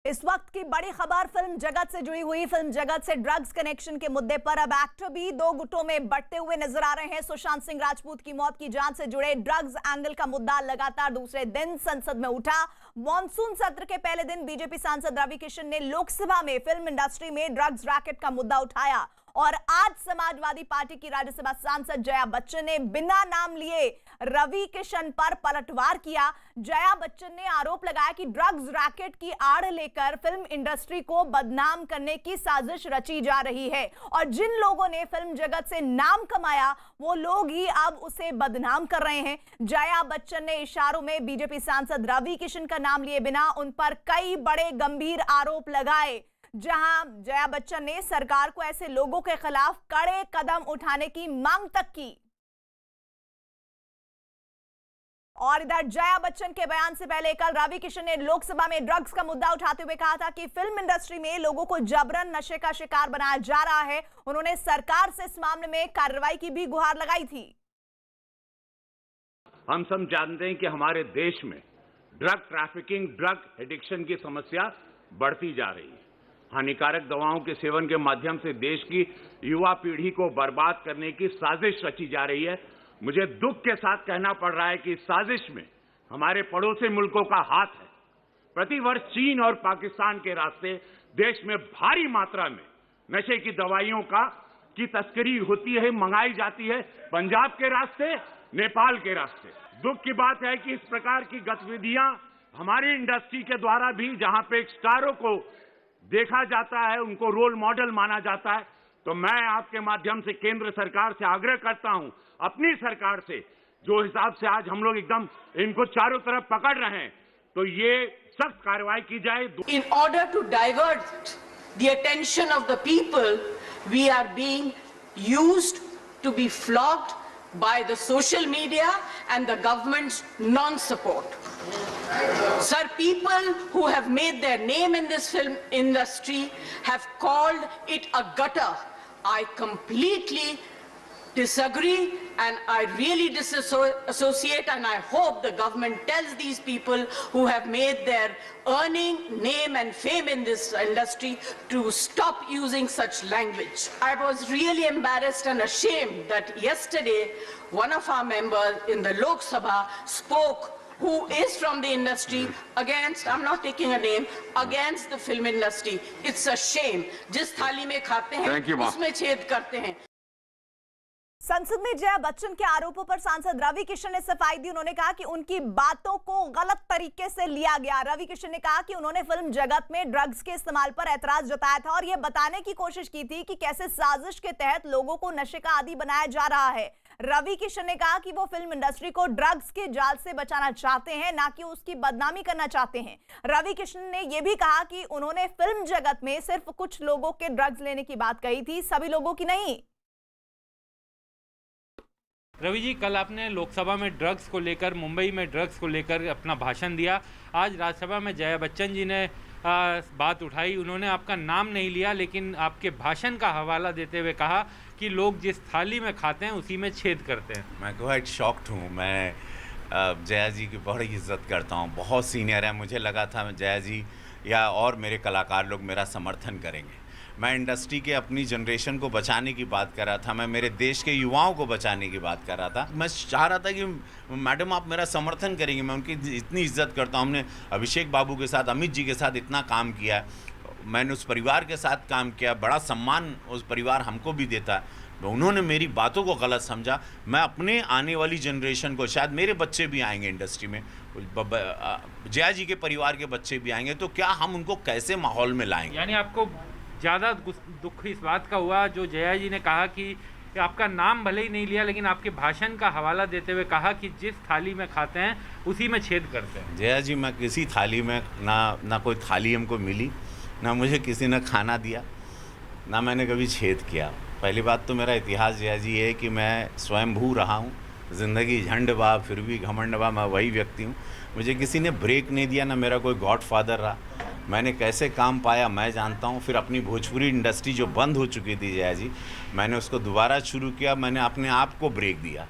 इस वक्त की बड़ी खबर फिल्म जगत से जुड़ी हुई। फिल्म जगत से ड्रग्स कनेक्शन के मुद्दे पर अब एक्टर भी दो गुटों में बंटते हुए नजर आ रहे हैं। सुशांत सिंह राजपूत की मौत की जांच से जुड़े ड्रग्स एंगल का मुद्दा लगातार दूसरे दिन संसद में उठा। मॉनसून सत्र के पहले दिन बीजेपी सांसद रवि किशन ने लोकसभा में फिल्म इंडस्ट्री में ड्रग्स रैकेट का मुद्दा उठाया और आज समाजवादी पार्टी की राज्यसभा सांसद जया बच्चन ने बिना नाम लिए रवि किशन पर पलटवार किया। जया बच्चन ने आरोप लगाया कि ड्रग्स रैकेट की आड़ लेकर फिल्म इंडस्ट्री को बदनाम करने की साजिश रची जा रही है और जिन लोगों ने फिल्म जगत से नाम कमाया वो लोग ही अब उसे बदनाम कर रहे हैं। जया बच्चन ने इशारों में बीजेपी सांसद रवि किशन का नाम लिए बिना उन पर कई बड़े गंभीर आरोप लगाए, जहां जया बच्चन ने सरकार को ऐसे लोगों के खिलाफ कड़े कदम उठाने की मांग तक की। और इधर जया बच्चन के बयान से पहले कल रवि किशन ने लोकसभा में ड्रग्स का मुद्दा उठाते हुए कहा था कि फिल्म इंडस्ट्री में लोगों को जबरन नशे का शिकार बनाया जा रहा है। उन्होंने सरकार से इस मामले में कार्रवाई की भी गुहार लगाई थी। हम सब जानते हैं कि हमारे देश में ड्रग ट्रैफिकिंग, ड्रग एडिक्शन की समस्या बढ़ती जा रही है। हानिकारक दवाओं के सेवन के माध्यम से देश की युवा पीढ़ी को बर्बाद करने की साजिश रची जा रही है। मुझे दुख के साथ कहना पड़ रहा है कि इस साजिश में हमारे पड़ोसी मुल्कों का हाथ है। प्रतिवर्ष चीन और पाकिस्तान के रास्ते देश में भारी मात्रा में नशे की दवाइयों की तस्करी होती है, मंगाई जाती है, पंजाब के रास्ते, नेपाल के रास्ते। दुख की बात है कि इस प्रकार की गतिविधियां हमारी इंडस्ट्री के द्वारा भी, जहां पे स्टारों को देखा जाता है, उनको रोल मॉडल माना जाता है, तो मैं आपके माध्यम से केंद्र सरकार से आग्रह करता हूं, अपनी सरकार से, जो हिसाब से आज हम लोग एकदम इनको चारों तरफ पकड़ रहे हैं, तो ये सख्त कार्रवाई की जाए। In order to divert the attention of the people, we are being used to be flogged by the social media and the government's non-support. Sir, people who have made their name in this film industry have called it a gutter. I completely disagree and I really disassociate, and I hope the government tells these people who have made their earning, name and fame in this industry to stop using such language. I was really embarrassed and ashamed that yesterday one of our members in the Lok Sabha spoke, who is from the industry, against, I'm not taking a name, against the film industry. It's a shame. जिस थाली में खाते हैं उसमें छेद करते हैं। संसद में जया बच्चन के आरोपों पर सांसद रवि किशन ने सफाई दी। उन्होंने कहा कि उनकी बातों को गलत तरीके से लिया गया। रवि किशन ने कहा कि उन्होंने फिल्म जगत में ड्रग्स के इस्तेमाल पर ऐतराज जताया था और यह बताने की कोशिश की थी कि कैसे साजिश के तहत लोगों को नशे का आदी बनाया जा रहा है। रवि किशन ने कहा कि वो फिल्म इंडस्ट्री को ड्रग्स के जाल से बचाना चाहते हैं, ना कि उसकी बदनामी करना चाहते हैं। रवि किशन ने यह भी कहा कि उन्होंने फिल्म जगत में सिर्फ कुछ लोगों के ड्रग्स लेने की बात कही थी, सभी लोगों की नहीं। रवि जी, कल आपने लोकसभा में ड्रग्स को लेकर, मुंबई में ड्रग्स को लेकर अपना भाषण दिया। आज राज्यसभा में जया बच्चन जी ने बात उठाई। उन्होंने आपका नाम नहीं लिया, लेकिन आपके भाषण का हवाला देते हुए कहा कि लोग जिस थाली में खाते हैं उसी में छेद करते हैं। मैं क्वाइट शॉक्ड हूँ। मैं जया जी की बड़ी इज्जत करता हूँ, बहुत सीनियर है। मुझे लगा था जया जी या और मेरे कलाकार लोग मेरा समर्थन करेंगे। मैं इंडस्ट्री के अपनी जनरेशन को बचाने की बात कर रहा था, मैं मेरे देश के युवाओं को बचाने की बात कर रहा था। मैं चाह रहा था कि मैडम आप मेरा समर्थन करेंगे। मैं उनकी इतनी इज्जत करता हूँ। हमने अभिषेक बाबू के साथ, अमित जी के साथ इतना काम किया, मैंने उस परिवार के साथ काम किया, बड़ा सम्मान उस परिवार हमको भी देता है। उन्होंने मेरी बातों को गलत समझा। मैं अपने आने वाली जनरेशन को, शायद मेरे बच्चे भी आएंगे इंडस्ट्री में, जया जी के परिवार के बच्चे भी आएंगे, तो क्या हम उनको कैसे माहौल में लाएंगे? यानी आपको ज़्यादा दुख इस बात का हुआ जो जया जी ने कहा कि आपका नाम भले ही नहीं लिया, लेकिन आपके भाषण का हवाला देते हुए कहा कि जिस थाली में खाते हैं उसी में छेद करते हैं। जया जी, मैं किसी थाली में ना कोई थाली हमको मिली, ना मुझे किसी ने खाना दिया, ना मैंने कभी छेद किया। पहली बात तो मेरा इतिहास जया जी है कि मैं स्वयंभू रहा हूँ। ज़िंदगी झंड बा फिर भी घमंड बा, मैं वही व्यक्ति हूँ। मुझे किसी ने ब्रेक नहीं दिया, ना मेरा कोई गॉड फादर रहा। मैंने कैसे काम पाया मैं जानता हूँ। फिर अपनी भोजपुरी इंडस्ट्री जो बंद हो चुकी थी जया जी, मैंने उसको दोबारा शुरू किया। मैंने अपने आप को ब्रेक दिया।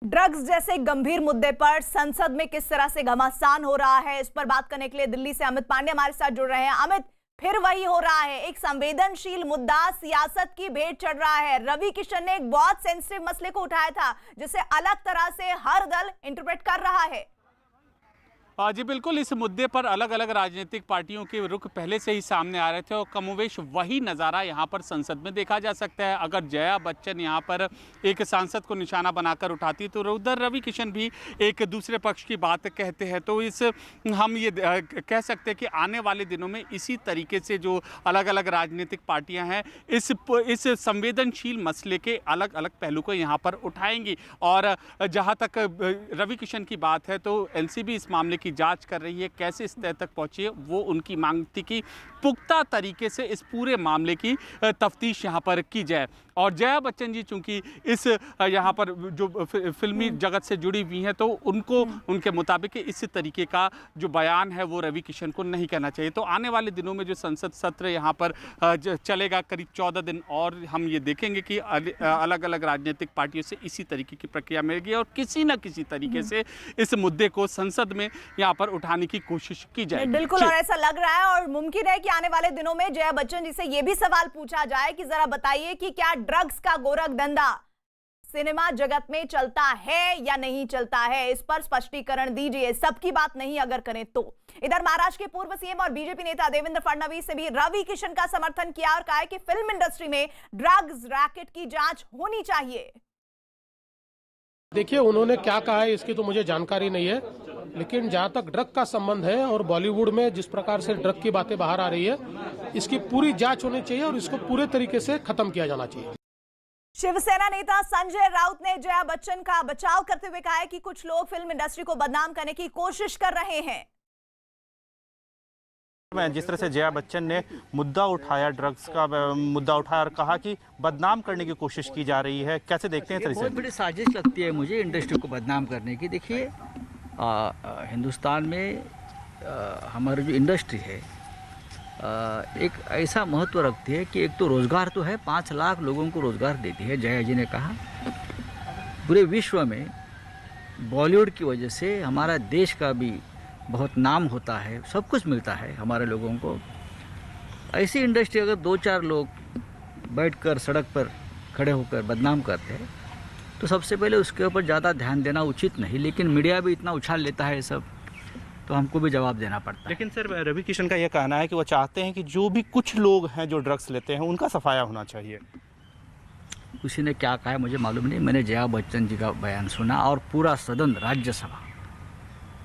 ड्रग्स जैसे गंभीर मुद्दे पर संसद में किस तरह से घमासान हो रहा है, इस पर बात करने के लिए दिल्ली से अमित पांडे हमारे साथ जुड़ रहे हैं। अमित, फिर वही हो रहा है, एक संवेदनशील मुद्दा सियासत की भेंट चढ़ रहा है। रवि किशन ने एक बहुत सेंसिटिव मसले को उठाया था जिसे अलग तरह से हर दल इंटरप्रेट कर रहा है। जी बिल्कुल, इस मुद्दे पर अलग अलग राजनीतिक पार्टियों के रुख पहले से ही सामने आ रहे थे और कमोवेश वही नज़ारा यहाँ पर संसद में देखा जा सकता है। अगर जया बच्चन यहाँ पर एक सांसद को निशाना बनाकर उठाती तो उधर रवि किशन भी एक दूसरे पक्ष की बात कहते हैं। तो हम ये कह सकते हैं कि आने वाले दिनों में इसी तरीके से जो अलग अलग राजनीतिक पार्टियाँ हैं इस संवेदनशील मसले के अलग अलग पहलू को यहाँ पर उठाएंगी। और जहाँ तक रवि किशन की बात है तो एनसीबी इस मामले की जांच कर रही है, कैसे इस तय तक पहुंची है वो उनकी मांग थी कि पुख्ता तरीके से इस पूरे मामले की तफ्तीश यहां पर की जाए। और जया बच्चन जी चूंकि इस यहां पर जो फिल्मी जगत से जुड़ी हुई हैं तो उनके मुताबिक इस तरीके का जो बयान है वो रवि किशन को नहीं कहना चाहिए। तो आने वाले दिनों में जो संसद सत्र यहां पर चलेगा करीब 14 दिन, और हम ये देखेंगे कि अलग अलग राजनीतिक पार्टियों से इसी तरीके की प्रक्रिया मिलेगी और किसी न किसी तरीके से इस मुद्दे को संसद में यहाँ पर उठाने की कोशिश की जाए। बिल्कुल, और ऐसा लग रहा है और मुमकिन है कि आने वाले दिनों में जया बच्चन जी से यह भी सवाल पूछा जाए कि जरा बताइए कि क्या ड्रग्स का गोरख धंधा सिनेमा जगत में चलता है या नहीं चलता है, इस पर स्पष्टीकरण दीजिए। सबकी बात नहीं अगर करें तो। इधर महाराष्ट्र के पूर्व सीएम और बीजेपी नेता देवेंद्र फडणवीस ने भी रवि किशन का समर्थन किया और कहा है कि फिल्म इंडस्ट्री में ड्रग्स रैकेट की जांच होनी चाहिए। देखिए, उन्होंने क्या कहा है इसकी तो मुझे जानकारी नहीं है, लेकिन जहां तक ड्रग का संबंध है और बॉलीवुड में जिस प्रकार से ड्रग की बातें बाहर आ रही है, इसकी पूरी जांच होनी चाहिए और इसको पूरे तरीके से खत्म किया जाना चाहिए। शिवसेना नेता संजय राउत ने जया बच्चन का बचाव करते हुए कहा है कि कुछ लोग फिल्म इंडस्ट्री को बदनाम करने की कोशिश कर रहे हैं। जिस तरह से जया बच्चन ने मुद्दा उठाया, ड्रग्स का मुद्दा उठाया और कहा कि बदनाम करने की कोशिश की जा रही है, कैसे देखते हैं? ये बहुत बड़ी साजिश लगती है मुझे इंडस्ट्री को बदनाम करने की। देखिए, हिंदुस्तान में हमारी जो इंडस्ट्री है एक ऐसा महत्व रखती है कि एक तो रोज़गार तो है, 5 लाख लोगों को रोज़गार देती है। जया जी ने कहा पूरे विश्व में बॉलीवुड की वजह से हमारा देश का भी बहुत नाम होता है, सब कुछ मिलता है हमारे लोगों को। ऐसी इंडस्ट्री अगर 2-4 लोग बैठकर सड़क पर खड़े होकर बदनाम करते हैं तो सबसे पहले उसके ऊपर ज़्यादा ध्यान देना उचित नहीं, लेकिन मीडिया भी इतना उछाल लेता है सब, तो हमको भी जवाब देना पड़ता है। लेकिन सर, रवि किशन का यह कहना है कि वो चाहते हैं कि जो भी कुछ लोग हैं जो ड्रग्स लेते हैं उनका सफाया होना चाहिए। किसी ने क्या कहा है मुझे मालूम नहीं, मैंने जया बच्चन जी का बयान सुना और पूरा सदन, राज्यसभा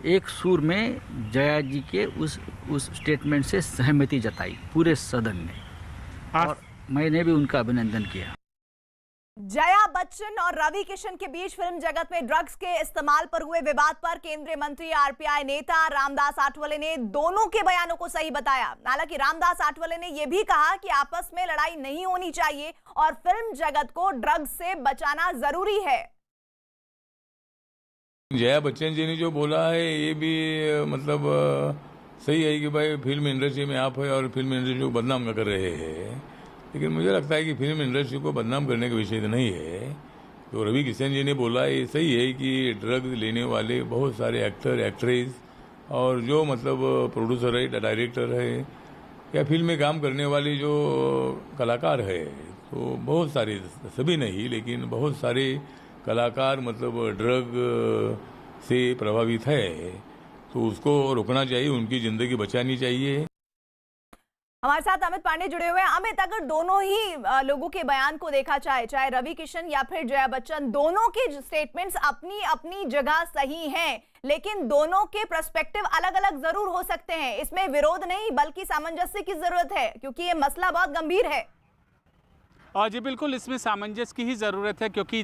एक सुर में जया जी के उस स्टेटमेंट से सहमति जताई पूरे सदन ने, और मैंने भी उनका अभिनंदन किया। जया बच्चन और रवि किशन के बीच फिल्म जगत में ड्रग्स के इस्तेमाल पर हुए विवाद पर केंद्रीय मंत्री आरपीआई नेता रामदास आठवले ने दोनों के बयानों को सही बताया। हालांकि रामदास आठवले ने यह भी कहा कि आपस में लड़ाई नहीं होनी चाहिए और फिल्म जगत को ड्रग्स से बचाना जरूरी है। जया बच्चन जी ने जो बोला है ये भी मतलब सही है कि भाई फिल्म इंडस्ट्री में आप है और फिल्म इंडस्ट्री को बदनाम कर रहे हैं, लेकिन मुझे लगता है कि फिल्म इंडस्ट्री को बदनाम करने का विषय तो नहीं है। तो रवि किशन जी ने बोला ये सही है कि ड्रग्स लेने वाले बहुत सारे एक्टर, एक्ट्रेस और जो मतलब प्रोड्यूसर है, डायरेक्टर है या फिल्म में काम करने वाले जो कलाकार है, तो बहुत सारे, सभी नहीं लेकिन बहुत सारे कलाकार मतलब ड्रग से प्रभावित है, तो उसको रोकना चाहिए, उनकी जिंदगी बचानी चाहिए। हमारे साथ अमित पांडे जुड़े हुए हैं। अमित, अगर दोनों ही लोगों के बयान को देखा जाए, चाहे रवि किशन या फिर जया बच्चन, दोनों के स्टेटमेंट्स अपनी अपनी जगह सही हैं, लेकिन दोनों के पर्सपेक्टिव अलग अलग जरूर हो सकते हैं। इसमें विरोध नहीं बल्कि सामंजस्य की जरूरत है क्योंकि ये मसला बहुत गंभीर है। जी बिल्कुल, इसमें सामंजस्य की ही ज़रूरत है क्योंकि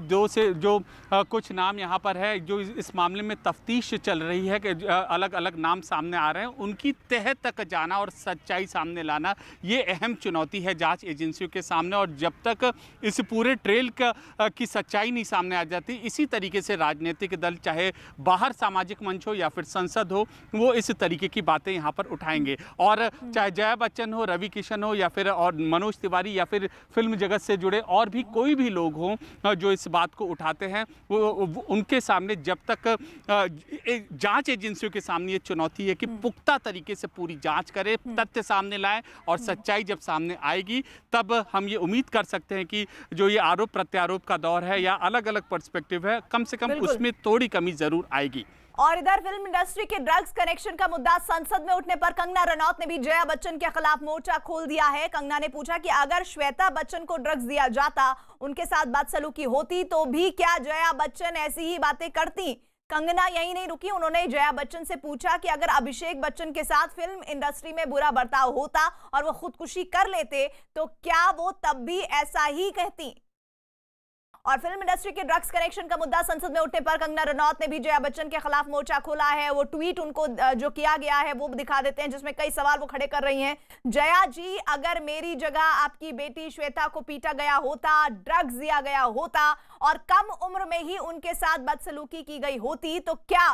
कुछ नाम यहाँ पर है जो इस मामले में तफ्तीश चल रही है कि अलग अलग नाम सामने आ रहे हैं, उनकी तह तक जाना और सच्चाई सामने लाना ये अहम चुनौती है जांच एजेंसियों के सामने। और जब तक इस पूरे ट्रेल की सच्चाई नहीं सामने आ जाती, इसी तरीके से राजनीतिक दल चाहे बाहर सामाजिक मंच हो या फिर संसद हो, वो इस तरीके की बातें यहाँ पर उठाएंगे। और चाहे जया बच्चन हो, रवि किशन हो या फिर और मनोज तिवारी या फिर फिल्म जगत से जुड़े और भी कोई भी लोग हों जो इस बात को उठाते हैं, वो उनके सामने जब तक जांच एजेंसियों के सामने ये चुनौती है कि पुख्ता तरीके से पूरी जांच करें, तथ्य सामने लाएं और सच्चाई जब सामने आएगी तब हम ये उम्मीद कर सकते हैं कि जो ये आरोप प्रत्यारोप का दौर है या अलग अलग पर्सपेक्टिव है, कम से कम उसमें थोड़ी कमी जरूर आएगी। और इधर फिल्म इंडस्ट्री के ड्रग्स कनेक्शन का मुद्दा संसद में उठने पर कंगना रनौत ने भी जया बच्चन के खिलाफ मोर्चा खोल दिया है। कंगना ने पूछा कि अगर श्वेता बच्चन को ड्रग्स दिया जाता, उनके साथ बदसलूकी होती, तो भी क्या जया बच्चन ऐसी ही बातें करती? कंगना यही नहीं रुकी, उन्होंने जया बच्चन से पूछा कि अगर अभिषेक बच्चन के साथ फिल्म इंडस्ट्री में बुरा बर्ताव होता और वो खुदकुशी कर लेते तो क्या वो तब भी ऐसा ही कहती? और फिल्म इंडस्ट्री के ड्रग्स कनेक्शन का मुद्दा संसद में उठने पर कंगना रनौत ने भी जया बच्चन के खिलाफ मोर्चा खोला है। वो ट्वीट उनको जो किया गया है वो दिखा देते हैं, जिसमें कई सवाल वो खड़े कर रही हैं। जया जी, अगर मेरी जगह आपकी बेटी श्वेता को पीटा गया होता, ड्रग्स दिया गया होता और कम उम्र में ही उनके साथ बदसलूकी की गई होती, तो क्या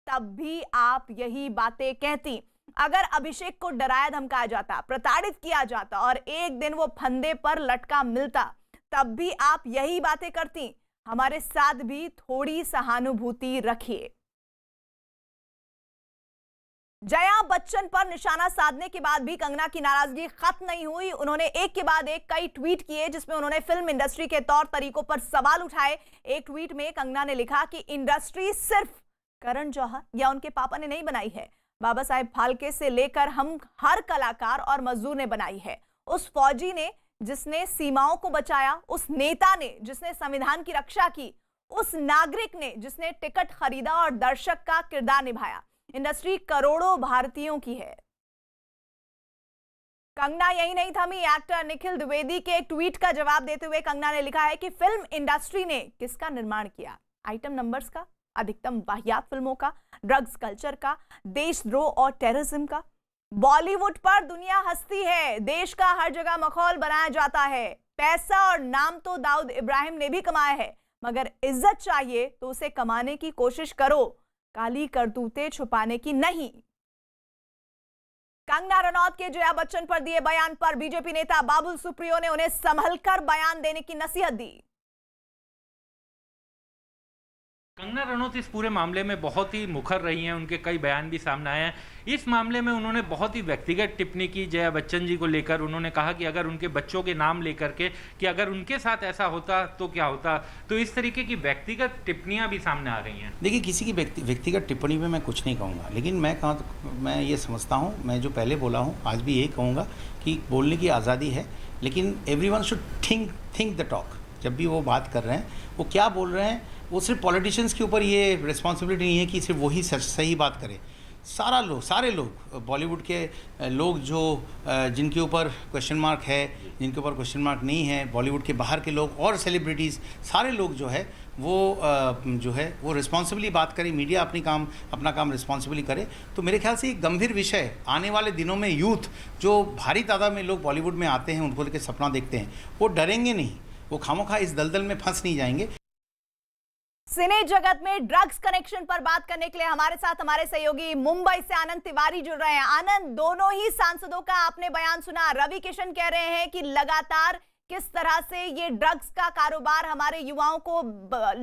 तब भी आप यही बातें कहती? अगर अभिषेक को डराया धमकाया जाता, प्रताड़ित किया जाता और एक दिन वो फंदे पर लटका मिलता, तब भी आप यही बातें करती? हमारे साथ भी थोड़ी सहानुभूति रखिए। जया बच्चन पर निशाना साधने के बाद भी कंगना की नाराजगी खत्म नहीं हुई। उन्होंने एक के बाद एक कई ट्वीट किए जिसमें उन्होंने फिल्म इंडस्ट्री के तौर तरीकों पर सवाल उठाए। एक ट्वीट में कंगना ने लिखा कि इंडस्ट्री सिर्फ करण जौहर या उनके पापा ने नहीं बनाई है, बाबा साहेब फाल्के से लेकर हम हर कलाकार और मजदूर ने बनाई है। उस फौजी ने जिसने सीमाओं को बचाया, उस नेता ने जिसने संविधान की रक्षा की, उस नागरिक ने जिसने टिकट खरीदा और दर्शक का किरदार निभाया। इंडस्ट्री करोड़ों भारतीयों की है। कंगना यही नहीं थमी। एक्टर निखिल द्विवेदी के ट्वीट का जवाब देते हुए कंगना ने लिखा है कि फिल्म इंडस्ट्री ने किसका निर्माण किया? आइटम नंबर्स का, अधिकतम वाहियात फिल्मों का, ड्रग्स कल्चर का, देशद्रोह और टेररिज्म का। बॉलीवुड पर दुनिया हंसती है, देश का हर जगह मखौल बनाया जाता है। पैसा और नाम तो दाऊद इब्राहिम ने भी कमाया है, मगर इज्जत चाहिए तो उसे कमाने की कोशिश करो, काली करतूतें छुपाने की नहीं। कंगना रनौत के जया बच्चन पर दिए बयान पर बीजेपी नेता बाबुल सुप्रियो ने उन्हें संभलकर बयान देने की नसीहत दी। कंगना रनौत इस पूरे मामले में बहुत ही मुखर रही हैं, उनके कई बयान भी सामने आए हैं। इस मामले में उन्होंने बहुत ही व्यक्तिगत टिप्पणी की जया बच्चन जी को लेकर। उन्होंने कहा कि अगर उनके बच्चों के नाम लेकर के कि अगर उनके साथ ऐसा होता तो क्या होता, तो इस तरीके की व्यक्तिगत टिप्पणियां भी सामने आ रही हैं। देखिए, किसी की व्यक्तिगत टिप्पणी में मैं कुछ नहीं कहूँगा, लेकिन मैं ये समझता हूँ, मैं जो पहले बोला हूँ आज भी यही कहूँगा कि बोलने की आज़ादी है, लेकिन everyone should think the talk. जब भी वो बात कर रहे हैं, वो क्या बोल रहे हैं, वो सिर्फ पॉलिटिशियंस के ऊपर ये रिस्पॉन्सिबिलिटी नहीं है कि सिर्फ वही सही बात करें। सारे लोग बॉलीवुड के लोग जो जिनके ऊपर क्वेश्चन मार्क है, जिनके ऊपर क्वेश्चन मार्क नहीं है, बॉलीवुड के बाहर के लोग और सेलिब्रिटीज़, सारे लोग जो है वो रिस्पॉन्सिबली बात करें। मीडिया अपना काम रिस्पॉन्सिबली करे। तो मेरे ख्याल से एक गंभीर विषय आने वाले दिनों में यूथ जो भारी तादाद में लोग बॉलीवुड में आते हैं, उनको लेकर सपना देखते हैं, वो डरेंगे नहीं, वो खामोखा इस दलदल में फंस नहीं जाएंगे। सिने जगत में ड्रग्स कनेक्शन पर बात करने के लिए हमारे साथ हमारे सहयोगी मुंबई से आनंद तिवारी जुड़ रहे हैं। आनंद, दोनों ही सांसदों का आपने बयान सुना। रवि किशन कह रहे हैं कि लगातार किस तरह से ये ड्रग्स का कारोबार हमारे युवाओं को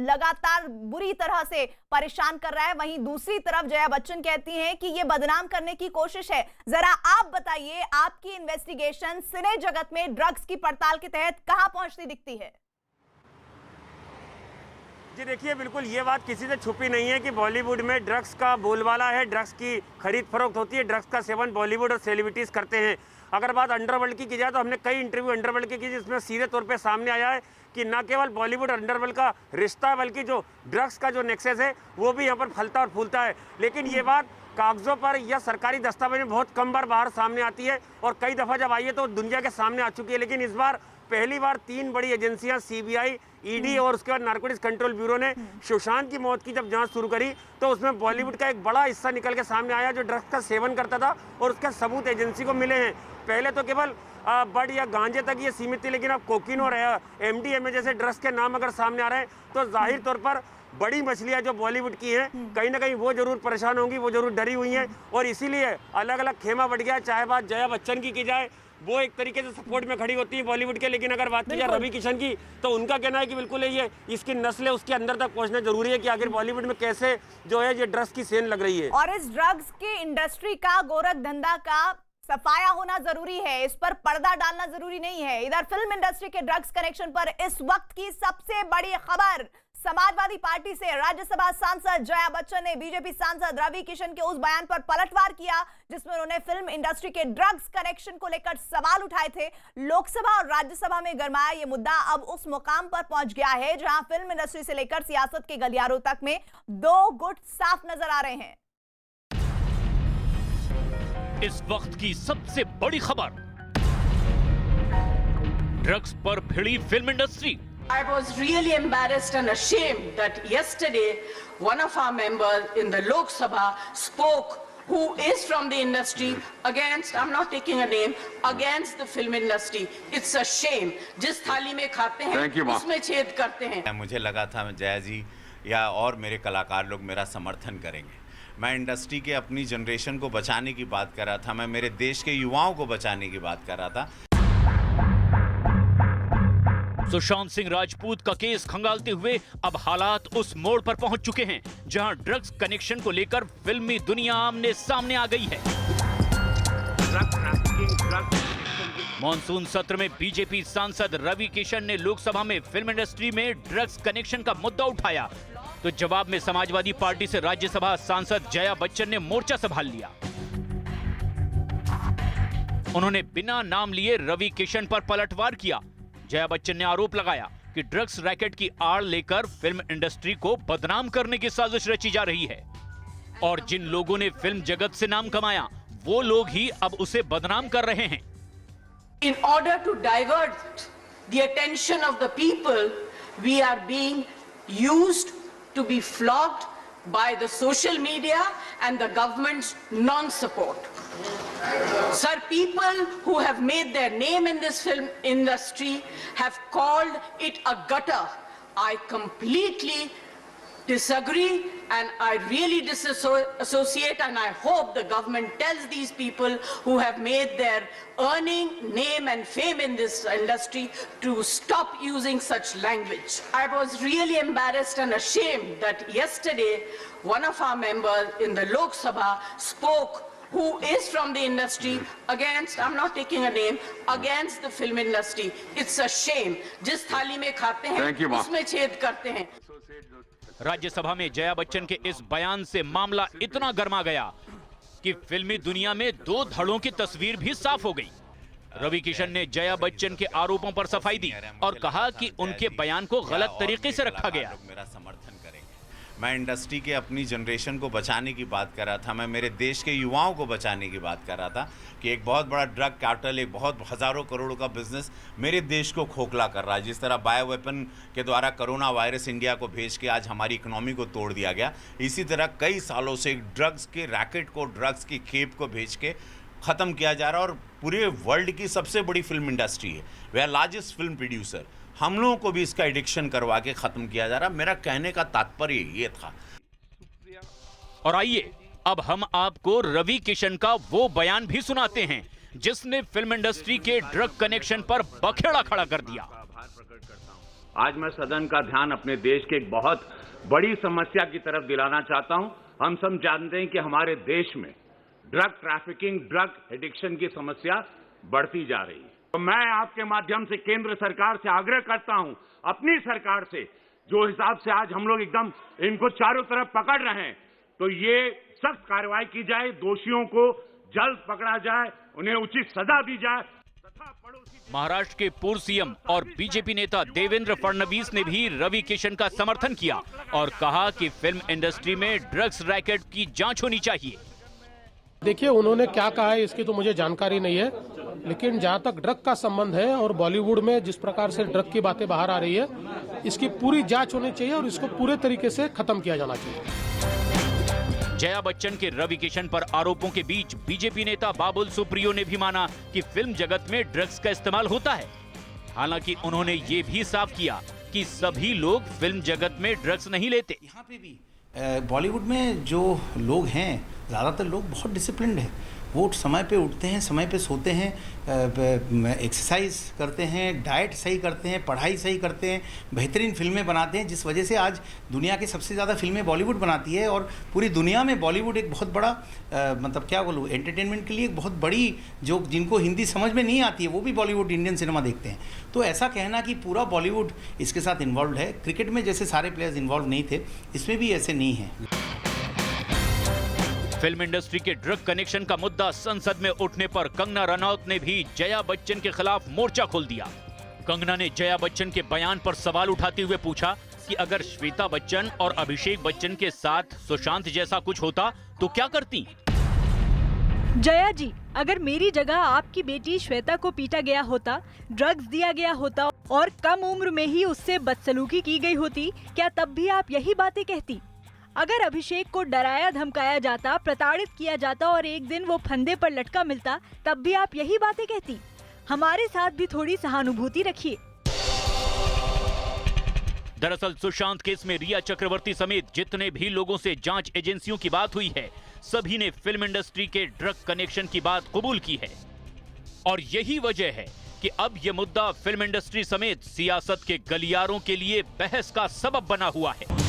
लगातार बुरी तरह से परेशान कर रहा है। वहीं दूसरी तरफ जया बच्चन कहती हैं कि ये बदनाम करने की कोशिश है। जरा आप बताइए, आपकी इन्वेस्टिगेशन सिने जगत में ड्रग्स की पड़ताल के तहत कहां पहुंचती दिखती है? जी देखिए, बिल्कुल ये बात किसी से छुपी नहीं है कि बॉलीवुड में ड्रग्स का बोलबाला है, ड्रग्स की खरीद फरोख्त होती है, ड्रग्स का सेवन बॉलीवुड और सेलिब्रिटीज़ करते हैं। अगर बात अंडरवर्ल्ड की जाए तो हमने कई इंटरव्यू अंडरवर्ल्ड के की, जिसमें सीधे तौर पे सामने आया है कि न केवल बॉलीवुड और अंडरवर्ल्ड का रिश्ता है, बल्कि जो ड्रग्स का जो नेक्सस है वो भी यहाँ पर फलता और फूलता है। लेकिन ये बात कागजों पर या सरकारी दस्तावेज में बहुत कम बार बाहर सामने आती है, और कई दफ़ा जब आई है तो दुनिया के सामने आ चुकी है। लेकिन इस बार पहली बार 3 बड़ी एजेंसियां, सीबीआई, ईडी और उसके बाद नारकोटिक्स कंट्रोल ब्यूरो ने सुशांत की मौत की जब जांच शुरू करी, तो उसमें बॉलीवुड का एक बड़ा हिस्सा निकल के सामने आया जो ड्रग्स का सेवन करता था, और उसके सबूत एजेंसी को मिले हैं। पहले तो केवल बड या गांजे तक ये सीमित थी, लेकिन अब कोकीन और एमडीएमए जैसे ड्रग्स के नाम अगर सामने आ रहे हैं तो जाहिर तौर पर बड़ी मछलियां जो बॉलीवुड की हैं कहीं ना कहीं वो जरूर परेशान होंगी, वो जरूर डरी हुई हैं और इसीलिए अलग अलग खेमा बढ़ गया। चाहे बात जया बच्चन की जाए, वो एक तरीके से सपोर्ट में खड़ी होती है बॉलीवुड के, लेकिन अगर बात की जाए रवि किशन की तो उनका कहना है कि बिल्कुल ये इसकी नस्ल है उसके अंदर तक पहुंचना जरूरी है कि आखिर बॉलीवुड में कैसे जो है ये ड्रग्स की सेन लग रही है। और इस ड्रग्स की इंडस्ट्री का, गोरख धंधा का सफाया होना जरूरी है, इस पर पर्दा डालना जरूरी नहीं है। इधर फिल्म इंडस्ट्री के ड्रग्स कनेक्शन पर इस वक्त की सबसे बड़ी खबर, समाजवादी पार्टी से राज्यसभा सांसद जया बच्चन ने बीजेपी सांसद रवि किशन के उस बयान पर पलटवार किया जिसमें उन्होंने फिल्म इंडस्ट्री के ड्रग्स कनेक्शन को लेकर सवाल उठाए थे। लोकसभा और राज्यसभा में गरमाया ये मुद्दा अब उस मुकाम पर पहुंच गया है जहां फिल्म इंडस्ट्री से लेकर सियासत के गलियारों तक में दो गुट साफ नजर आ रहे हैं। इस वक्त की सबसे बड़ी खबर, ड्रग्स पर भिड़ी film industry. I was really embarrassed and ashamed that yesterday one of our members in the Lok Sabha spoke, who is from the industry, against, I'm not taking a name, against the film industry. It's a shame. जिस थाली में खाते हैं उसमें छेद करते हैं। मुझे लगा था जया जी या और मेरे कलाकार लोग मेरा समर्थन करेंगे। मैं इंडस्ट्री के अपनी जनरेशन को बचाने की बात कर रहा था, मैं मेरे देश के युवाओं को बचाने की बात कर रहा था। सुशांत सिंह राजपूत का केस खंगालते हुए अब हालात उस मोड़ पर पहुंच चुके हैं जहां ड्रग्स कनेक्शन को लेकर फिल्मी दुनिया आमने सामने आ गई है। मॉनसून सत्र में बीजेपी सांसद रवि किशन ने लोकसभा में फिल्म इंडस्ट्री में ड्रग्स कनेक्शन का मुद्दा उठाया, तो जवाब में समाजवादी पार्टी से राज्यसभा सांसद जया बच्चन ने मोर्चा संभाल लिया। उन्होंने बिना नाम लिए रवि किशन पर पलटवार किया। जया बच्चन ने आरोप लगाया कि ड्रग्स रैकेट की आड़ लेकर फिल्म इंडस्ट्री को बदनाम करने की साजिश रची जा रही है और जिन लोगों ने फिल्म जगत से नाम कमाया वो लोग ही अब उसे बदनाम कर रहे हैं। In order to divert the attention of the people, we are being used to be flogged by the social media and the government's non-support. Sir, people who have made their name in this film industry have called it a gutter. I completely disagree and I really disassociate, and I hope the government tells these people who have made their earning, name and fame in this industry to stop using such language. I was really embarrassed and ashamed that yesterday one of our members in the Lok Sabha spoke, who is from the industry, against, I'm not taking a name, against the film industry. It's a shame. जिस थाली में खाते हैं उसमें छेद करते हैं। राज्यसभा में जया बच्चन के इस बयान से मामला इतना गर्मा गया कि फिल्मी दुनिया में दो धड़ों की तस्वीर भी साफ हो गई। रवि किशन ने जया बच्चन के आरोपों पर सफाई दी और कहा कि उनके बयान को गलत तरीके से रखा गया। मेरा समर्थन करेंगे। मैं इंडस्ट्री के अपनी जनरेशन को बचाने की बात कर रहा था, मैं मेरे देश के युवाओं को बचाने की बात कर रहा था कि एक बहुत बड़ा ड्रग कार्टेल, एक बहुत हज़ारों करोड़ों का बिजनेस मेरे देश को खोखला कर रहा है। जिस तरह बायो वेपन के द्वारा कोरोना वायरस इंडिया को भेज के आज हमारी इकोनॉमी को तोड़ दिया गया, इसी तरह कई सालों से ड्रग्स के रैकेट को, ड्रग्स की खेप को भेज के ख़त्म किया जा रहा है। और पूरे वर्ल्ड की सबसे बड़ी फिल्म इंडस्ट्री है, वे आर लार्जेस्ट फिल्म प्रोड्यूसर, हम लोगों को भी इसका एडिक्शन करवा के खत्म किया जा रहा। मेरा कहने का तात्पर्य ये था। और आइए अब हम आपको रवि किशन का वो बयान भी सुनाते हैं जिसने फिल्म इंडस्ट्री के ड्रग कनेक्शन पर बखेड़ा खड़ा कर दिया। आज मैं सदन का ध्यान अपने देश के एक बहुत बड़ी समस्या की तरफ दिलाना चाहता हूं। हम सब जानते हैं कि हमारे देश में ड्रग ट्रैफिकिंग, ड्रग एडिक्शन की समस्या बढ़ती जा रही है। तो मैं आपके माध्यम से केंद्र सरकार से आग्रह करता हूं, अपनी सरकार से, जो हिसाब से आज हम लोग एकदम इनको चारों तरफ पकड़ रहे हैं, तो ये सख्त कार्रवाई की जाए, दोषियों को जल्द पकड़ा जाए, उन्हें उचित सजा दी जाए। महाराष्ट्र के पूर्व सीएम और बीजेपी नेता देवेंद्र फडणवीस ने भी रवि किशन का समर्थन किया और कहा कि फिल्म इंडस्ट्री में ड्रग्स रैकेट की जांच होनी चाहिए। देखिए, उन्होंने क्या कहा है इसकी तो मुझे जानकारी नहीं है, लेकिन जहां तक ड्रग का संबंध है और बॉलीवुड में जिस प्रकार से ड्रग की बातें बाहर आ रही है, इसकी पूरी जांच होनी चाहिए और इसको पूरे तरीके से खत्म किया जाना चाहिए। जया बच्चन के रवि किशन पर आरोपों के बीच बीजेपी नेता बाबुल सुप्रियो ने भी माना कि फिल्म जगत में ड्रग्स का इस्तेमाल होता है। हालांकि उन्होंने ये भी साफ किया कि सभी लोग फिल्म जगत में ड्रग्स नहीं लेते। यहाँ पे भी बॉलीवुड में जो लोग हैं, ज़्यादातर लोग बहुत डिसिप्लिन्ड हैं। वो समय पे उठते हैं, समय पे सोते हैं, एक्सरसाइज करते हैं, डाइट सही करते हैं, पढ़ाई सही करते हैं, बेहतरीन फिल्में बनाते हैं, जिस वजह से आज दुनिया की सबसे ज़्यादा फिल्में बॉलीवुड बनाती है। और पूरी दुनिया में बॉलीवुड एक बहुत बड़ा मतलब क्या बोलूँ, एंटरटेनमेंट के लिए एक बहुत बड़ी, जो जिनको हिंदी समझ में नहीं आती है वो भी बॉलीवुड इंडियन सिनेमा देखते हैं। तो ऐसा कहना कि पूरा बॉलीवुड इसके साथ इन्वॉल्व है, क्रिकेट में जैसे सारे प्लेयर्स इन्वॉल्व नहीं थे, इसमें भी ऐसे नहीं है। फिल्म इंडस्ट्री के ड्रग कनेक्शन का मुद्दा संसद में उठने पर कंगना रनौत ने भी जया बच्चन के खिलाफ मोर्चा खोल दिया। कंगना ने जया बच्चन के बयान पर सवाल उठाते हुए पूछा कि अगर श्वेता बच्चन और अभिषेक बच्चन के साथ सुशांत जैसा कुछ होता तो क्या करती? जया जी, अगर मेरी जगह आपकी बेटी श्वेता को पीटा गया होता, ड्रग्स दिया गया होता और कम उम्र में ही उससे बदसलूकी की गई होती, क्या तब भी आप यही बातें कहती? अगर अभिषेक को डराया धमकाया जाता, प्रताड़ित किया जाता और एक दिन वो फंदे पर लटका मिलता, तब भी आप यही बातें कहती? हमारे साथ भी थोड़ी सहानुभूति रखिए। दरअसल सुशांत केस में रिया चक्रवर्ती समेत जितने भी लोगों से जांच एजेंसियों की बात हुई है, सभी ने फिल्म इंडस्ट्री के ड्रग कनेक्शन की बात कबूल की है। और यही वजह है कि अब ये मुद्दा फिल्म इंडस्ट्री समेत सियासत के गलियारों के लिए बहस का सबब बना हुआ है।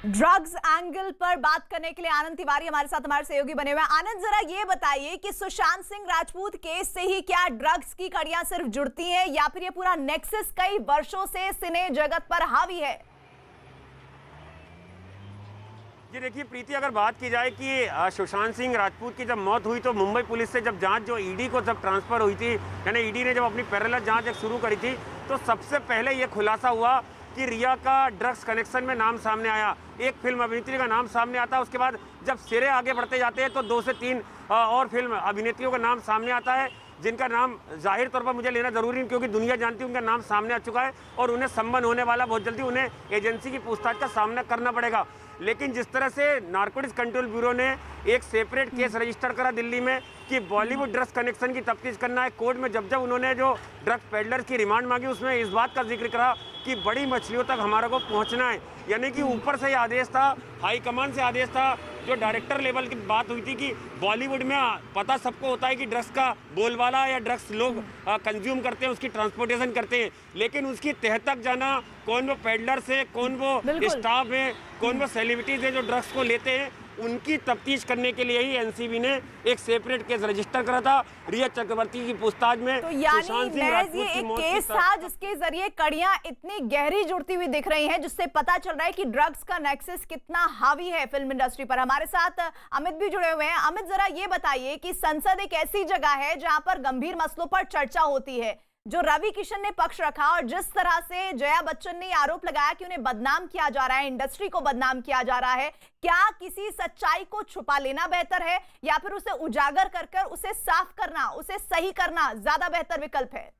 ड्रग्स एंगल पर बात करने के लिए आनंद तिवारी हमारे साथ, हमारे सहयोगी बने हुए हैं। आनंद, जरा ये बताइए कि सुशांत सिंह राजपूत केस से ही क्या ड्रग्स की कड़ियां सिर्फ जुड़ती हैं या फिर ये पूरा नेक्सस कई वर्षों से सिने जगत पर हावी है? जी देखिए प्रीति, अगर बात की जाए कि सुशांत सिंह राजपूत की जब मौत हुई तो मुंबई पुलिस से जब जांच जो ईडी को जब ट्रांसफर हुई थी, यानी ईडी ने जब अपनी पैरेलल जांच शुरू करी थी, तो सबसे पहले ये खुलासा हुआ कि रिया का ड्रग्स कनेक्शन में नाम सामने आया। एक फिल्म अभिनेत्री का नाम सामने आता है, उसके बाद जब सिरे आगे बढ़ते जाते हैं तो 2 से 3 और फिल्म अभिनेत्रियों का नाम सामने आता है, जिनका नाम जाहिर तौर पर मुझे लेना जरूरी नहीं, क्योंकि दुनिया जानती है उनका नाम सामने आ चुका है और उन्हें संबंध होने वाला बहुत जल्दी, उन्हें एजेंसी की पूछताछ का सामना करना पड़ेगा। लेकिन जिस तरह से नारकोटिक्स कंट्रोल ब्यूरो ने एक सेपरेट केस रजिस्टर करा दिल्ली में कि बॉलीवुड ड्रग्स कनेक्शन की तफ्तीश करना है, कोर्ट में जब उन्होंने जो ड्रग्स पेडलर्स की रिमांड मांगी, उसमें इस बात का जिक्र करा कि बड़ी मछलियों तक हमारे को पहुंचना है। यानी कि ऊपर से आदेश था, हाईकमान से आदेश था, जो डायरेक्टर लेवल की बात हुई थी कि बॉलीवुड में पता सबको होता है कि ड्रग्स का बोलबाला या ड्रग्स लोग कंज्यूम करते हैं, उसकी ट्रांसपोर्टेशन करते हैं, लेकिन उसकी तह तक जाना, कौन वो पेडलर्स है, कौन वो स्टाफ है, कौन वो सेलिब्रिटीज है जो ड्रग्स को लेते हैं, उनकी तफ्तीश करने के लिए ही एनसीबी ने एक सेपरेट केस रजिस्टर करा था रिया चक्रवर्ती की पूछताछ में। तो यानी महज ये एक केस था जिसके जरिए कड़ियां इतनी गहरी जुड़ती हुई दिख रही हैं, जिससे पता चल रहा है कि ड्रग्स का नेक्सस कितना हावी है फिल्म इंडस्ट्री पर। हमारे साथ अमित भी जुड़े हुए हैं। अमित, जरा ये बताइए कि संसद एक ऐसी जगह है जहां पर गंभीर मसलों पर चर्चा होती है। जो रवि किशन ने पक्ष रखा और जिस तरह से जया बच्चन ने आरोप लगाया कि उन्हें बदनाम किया जा रहा है, इंडस्ट्री को बदनाम किया जा रहा है, क्या किसी सच्चाई को छुपा लेना बेहतर है या फिर उसे उजागर कर उसे साफ करना, उसे सही करना ज्यादा बेहतर विकल्प है?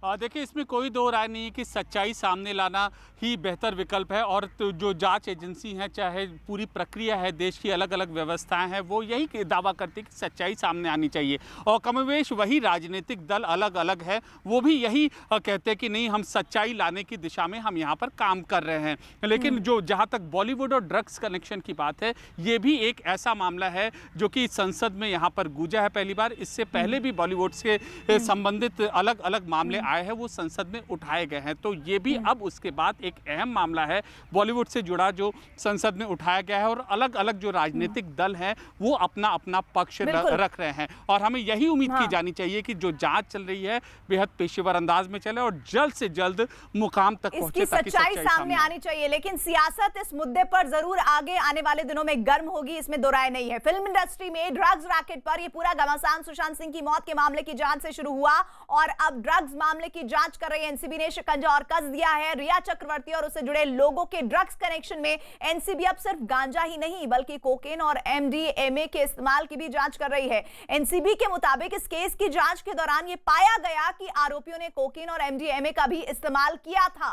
देखिए, इसमें कोई दो राय नहीं है कि सच्चाई सामने लाना ही बेहतर विकल्प है। और तो जो जांच एजेंसी हैं, चाहे पूरी प्रक्रिया है, देश की अलग अलग व्यवस्थाएं हैं, वो यही दावा करती है कि सच्चाई सामने आनी चाहिए। और कमोवेश वही राजनीतिक दल अलग अलग है, वो भी यही कहते हैं कि नहीं, हम सच्चाई लाने की दिशा में हम यहाँ पर काम कर रहे हैं। लेकिन जो जहाँ तक बॉलीवुड और ड्रग्स कनेक्शन की बात है, ये भी एक ऐसा मामला है जो कि संसद में यहाँ पर गूंजा है पहली बार। इससे पहले भी बॉलीवुड से संबंधित अलग अलग मामले आए हैं, वो संसद में उठाए गए हैं। तो ये भी अब उसके बाद एक अहम मामला है बॉलीवुड से जुड़ा जो संसद में उठाया गया है। और अलग अलग जो राजनीतिक दल हैं वो अपना अपना पक्ष रख रहे हैं। और हमें यही उम्मीद की जानी चाहिए कि जो जांच चल रही है बेहद पेशेवर अंदाज में चले और जल्द से जल्द मुकाम तक पहुंचे, इसकी सच्चाई सामने आनी चाहिए। लेकिन सियासत इस मुद्दे पर जरूर आगे आने वाले दिनों में गर्म होगी, इसमें दो राय नहीं है। फिल्म इंडस्ट्री में ड्रग्स रैकेट पर यह पूरा घमासान सुशांत सिंह की मौत के मामले की जांच से शुरू हुआ और अब ड्रग्स मामले की जांच कर रही है एनसीबी ने शिकंजा और कस दिया है। रिया चक्रवर्ती और उससे जुड़े लोगों के ड्रग्स कनेक्शन में एनसीबी अब सिर्फ गांजा ही नहीं बल्कि कोकेन और एमडीएमए के इस्तेमाल की भी जांच कर रही है। एनसीबी के मुताबिक इस केस की जांच के दौरान यह पाया गया कि आरोपियों ने कोकेन और एमडीएमए का भी इस्तेमाल किया था।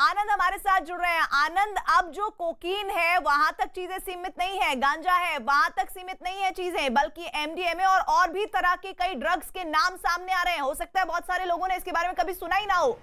आनंद हमारे साथ जुड़ रहे हैं। आनंद, अब जो कोकीन है वहां तक चीजें सीमित नहीं है, गांजा है वहां तक सीमित नहीं है चीजें, बल्कि एमडीएमए और भी तरह के कई ड्रग्स के नाम सामने आ रहे हैं। हो सकता है बहुत सारे लोगों ने इसके बारे में कभी सुना ही ना हो।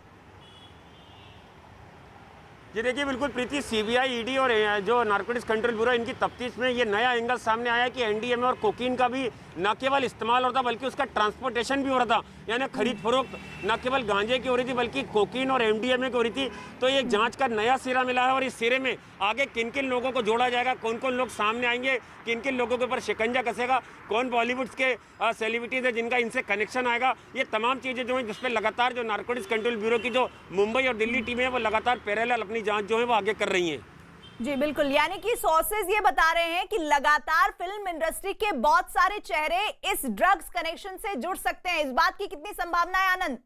जी देखिए, बिल्कुल प्रीति, सीबीआई, ईडी और जो नारकोटिक्स कंट्रोल ब्यूरो, इनकी तफ्तीश में ये नया एंगल सामने आया कि एनडीएमए और कोकीन का भी न केवल इस्तेमाल होता बल्कि उसका ट्रांसपोर्टेशन भी हो रहा था, यानी खरीद फरोख्त न केवल गांजे की हो रही थी बल्कि कोकीन और एमडीएमए की हो रही थी। तो ये जांच का नया सिरा मिला है और इस सिरे में आगे किन किन लोगों को जोड़ा जाएगा, कौन कौन लोग सामने आएंगे, किन किन लोगों के ऊपर शिकंजा कसेगा, कौन बॉलीवुड के सेलिब्रिटीज है जिनका इनसे कनेक्शन आएगा, ये तमाम चीज़ें जो है जिसपे लगातार जो नारकोटिक्स कंट्रोल ब्यूरो की जो मुंबई और दिल्ली टीमें हैं वो लगातार पैरेलल अपनी जाँच जो है वो आगे कर रही हैं। जी बिल्कुल, यानी कि सोर्सेज ये बता रहे हैं कि लगातार फिल्म इंडस्ट्री के बहुत सारे चेहरे इस ड्रग्स कनेक्शन से जुड़ सकते हैं। इस बात की कितनी संभावना है आनंद?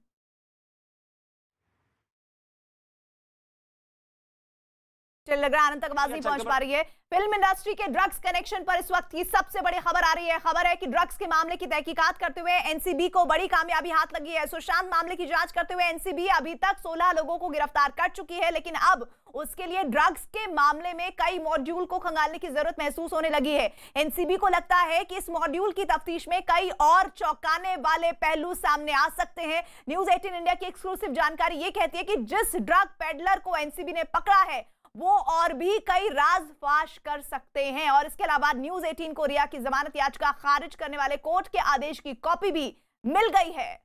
चल लग रहा है आनंद तक आवाज नहीं पहुंच पा रही है। फिल्म इंडस्ट्री के ड्रग्स कनेक्शन पर इस वक्त की सबसे बड़ी खबर आ रही है। खबर है कि ड्रग्स के मामले की तहकीकात करते हुए एनसीबी को बड़ी कामयाबी हाथ लगी है। सुशांत मामले की जांच करते हुए एनसीबी अभी तक 16 लोगों को गिरफ्तार कर चुकी है, लेकिन अब उसके लिए ड्रग्स के मामले में कई मॉड्यूल को खंगालने की जरूरत महसूस होने लगी है। एनसीबी को लगता है कि इस मॉड्यूल की तफ्तीश में कई और चौंकाने वाले पहलू सामने आ सकते हैं। न्यूज 18 इंडिया की एक्सक्लूसिव जानकारी ये कहती है कि जिस ड्रग पेडलर को एनसीबी ने पकड़ा है वो और भी कई राज फाश कर सकते हैं। और इसके अलावा न्यूज 18 को रिया की जमानत याचिका खारिज करने वाले कोर्ट के आदेश की कॉपी भी मिल गई है।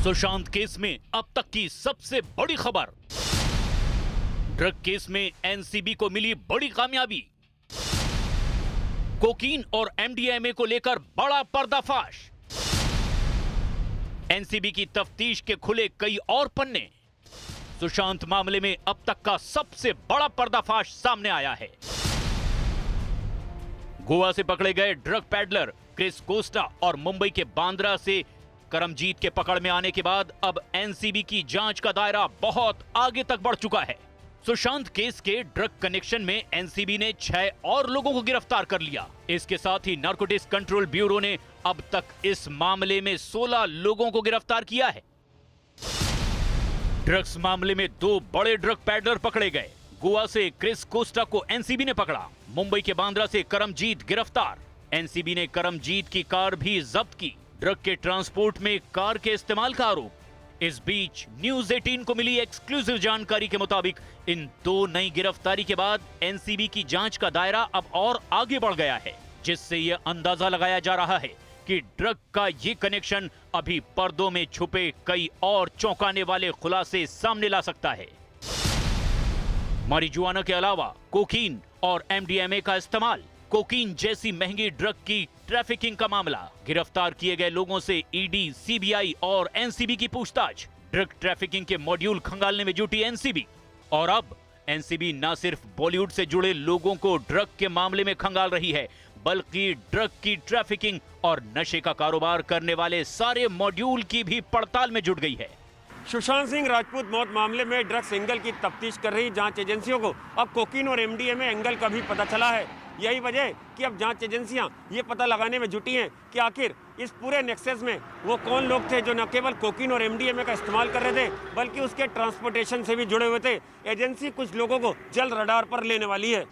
सुशांत केस में अब तक की सबसे बड़ी खबर, ड्रग केस में एनसीबी को मिली बड़ी कामयाबी, कोकीन और एमडीएमए को लेकर बड़ा पर्दाफाश, एनसीबी की तफ्तीश के खुले कई और पन्ने। सुशांत मामले में अब तक का सबसे बड़ा पर्दाफाश सामने आया है। गोवा से पकड़े गए ड्रग पैडलर क्रिस कोस्टा और मुंबई के बांद्रा से करमजीत के पकड़ में आने के बाद अब एनसीबी की जांच का दायरा बहुत आगे तक बढ़ चुका है। सुशांत केस के ड्रग कनेक्शन में एनसीबी ने 6 और लोगों को गिरफ्तार कर लिया। इसके साथ ही नारकोटिक्स कंट्रोल ब्यूरो ने अब तक इस मामले में 16 लोगों को गिरफ्तार किया है। ड्रग्स मामले में 2 बड़े ड्रग पैडलर पकड़े गए। गोवा से क्रिस कोस्टा को एनसीबी ने पकड़ा, मुंबई के बांद्रा से करमजीत गिरफ्तार। एनसीबी ने करमजीत की कार भी जब्त की। ड्रग के ट्रांसपोर्ट में कार के इस्तेमाल का आरोप। इस बीच न्यूज 18 को मिली एक्सक्लूसिव जानकारी के मुताबिक इन 2 नई गिरफ्तारी के बाद एनसीबी की जांच का दायरा अब और आगे बढ़ गया है, जिससे यह अंदाजा लगाया जा रहा है कि ड्रग का ये कनेक्शन अभी पर्दों में छुपे कई और चौंकाने वाले खुलासे सामने ला सकता है। मारिजुआना के अलावा कोकीन और एमडीएमए का इस्तेमाल, कोकीन जैसी महंगी ड्रग की ट्रैफिकिंग का मामला, गिरफ्तार किए गए लोगों से ईडी, सीबीआई और एनसीबी की पूछताछ, ड्रग ट्रैफिकिंग के मॉड्यूल खंगालने में जुटी एनसीबी। और अब एनसीबी न सिर्फ बॉलीवुड से जुड़े लोगों को ड्रग के मामले में खंगाल रही है, बल्कि ड्रग की ट्रैफिकिंग और नशे का कारोबार करने वाले सारे मॉड्यूल की भी पड़ताल में जुट गई है। सुशांत सिंह राजपूत मौत मामले में ड्रग्स एंगल की तफ्तीश कर रही जांच एजेंसियों को अब कोकीन और एमडीएमए एंगल का भी पता चला है। यही वजह है कि अब जांच एजेंसियां ये पता लगाने में जुटी हैं कि आखिर इस पूरे नेक्सस में वो कौन लोग थे जो न केवल कोकीन और एमडीएमए का इस्तेमाल कर रहे थे बल्कि उसके ट्रांसपोर्टेशन से भी जुड़े हुए थे। एजेंसी कुछ लोगों को जल्द रडार पर लेने वाली है।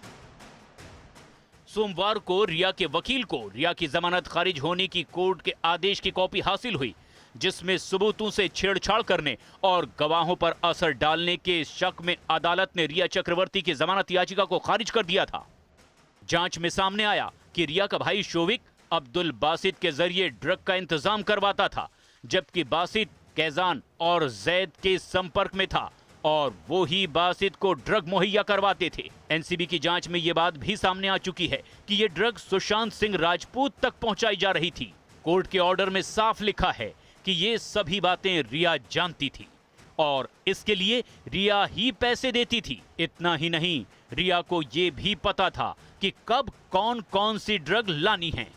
सोमवार को रिया के वकील को रिया की जमानत खारिज होने की कोर्ट के आदेश की कॉपी हासिल हुई, जिसमें सबूतों से छेड़छाड़ करने और गवाहों पर असर डालने के शक में अदालत ने रिया चक्रवर्ती की जमानत याचिका को खारिज कर दिया था। जांच में सामने आया कि रिया का भाई शोविक अब्दुल बासित के जरिए ड्रग का इंतजाम करवाता था, जबकि बासित कैजान और जैद के संपर्क में था और वो ही बासित को ड्रग मुहैया करवाते थे। एनसीबी की जांच में ये बात भी सामने आ चुकी है कि ये ड्रग सुशांत सिंह राजपूत तक पहुंचाई जा रही थी। कोर्ट के ऑर्डर में साफ लिखा है कि ये सभी बातें रिया जानती थी और इसके लिए रिया ही पैसे देती थी। इतना ही नहीं, रिया को ये भी पता था कि कब कौन कौन सी ड्रग लानी है।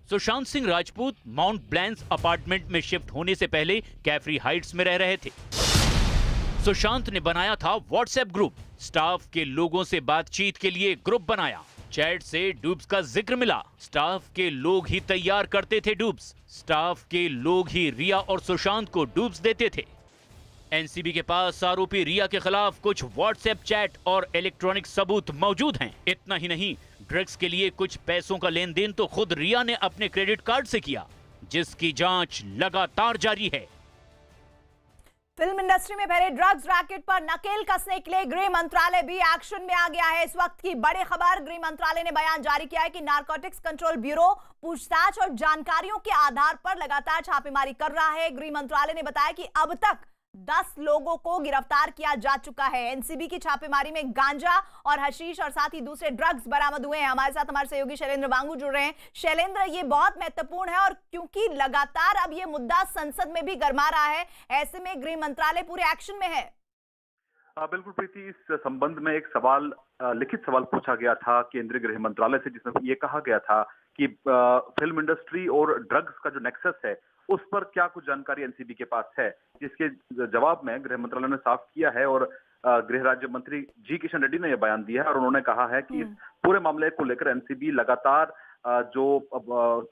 सुशांत सिंह राजपूत माउंट ब्लैंस अपार्टमेंट में शिफ्ट होने से पहले कैफरी हाइट्स में रह रहे थे। सुशांत ने बनाया था व्हाट्सएप ग्रुप, स्टाफ के लोगों से बातचीत के लिए ग्रुप बनाया। चैट से डूब्स का जिक्र मिला, स्टाफ के लोग ही तैयार करते थे डूब्स, स्टाफ के लोग ही रिया और सुशांत को डूब्स देते थे। एनसीबी के पास आरोपी रिया के खिलाफ कुछ व्हाट्सएप चैट और इलेक्ट्रॉनिक सबूत मौजूद हैं। इतना ही नहीं, ड्रग्स के लिए कुछ पैसों का लेन देन तो खुद रिया ने अपने क्रेडिट कार्ड से किया, जिसकी जांच लगातार जारी है। फिल्म इंडस्ट्री में फैले ड्रग्स रैकेट पर नकेल कसने के लिए गृह मंत्रालय भी एक्शन में आ गया है। इस वक्त की बड़ी खबर, गृह मंत्रालय ने बयान जारी किया है कि नारकोटिक्स कंट्रोल ब्यूरो पूछताछ और जानकारियों के आधार पर लगातार छापेमारी कर रहा है। गृह मंत्रालय ने बताया कि अब तक 10 लोगों को गिरफ्तार किया जा चुका है। एनसीबी की छापेमारी में गांजा और हशीश और साथ ही दूसरे ड्रग्स बरामद हुए हैं। हमारे साथ हमारे सहयोगी शैलेंद्र वांगू जुड़ रहे हैं। शैलेंद्र, ये बहुत महत्वपूर्ण है और क्योंकि लगातार अब ये मुद्दा संसद में भी गरमा रहा है, ऐसे में गृह मंत्रालय पूरे एक्शन में है। बिल्कुल प्रीति, इस संबंध में एक सवाल, लिखित सवाल पूछा गया था केंद्रीय गृह मंत्रालय से, जिसमें ये कहा गया था कि फिल्म इंडस्ट्री और ड्रग्स का जो नेक्सस है उस पर क्या कुछ जानकारी एनसीबी के पास है। जिसके जवाब में गृह मंत्रालय ने साफ किया है और गृह राज्य मंत्री जी किशन रेड्डी ने यह बयान दिया है और उन्होंने कहा है कि इस पूरे मामले को लेकर एनसीबी लगातार जो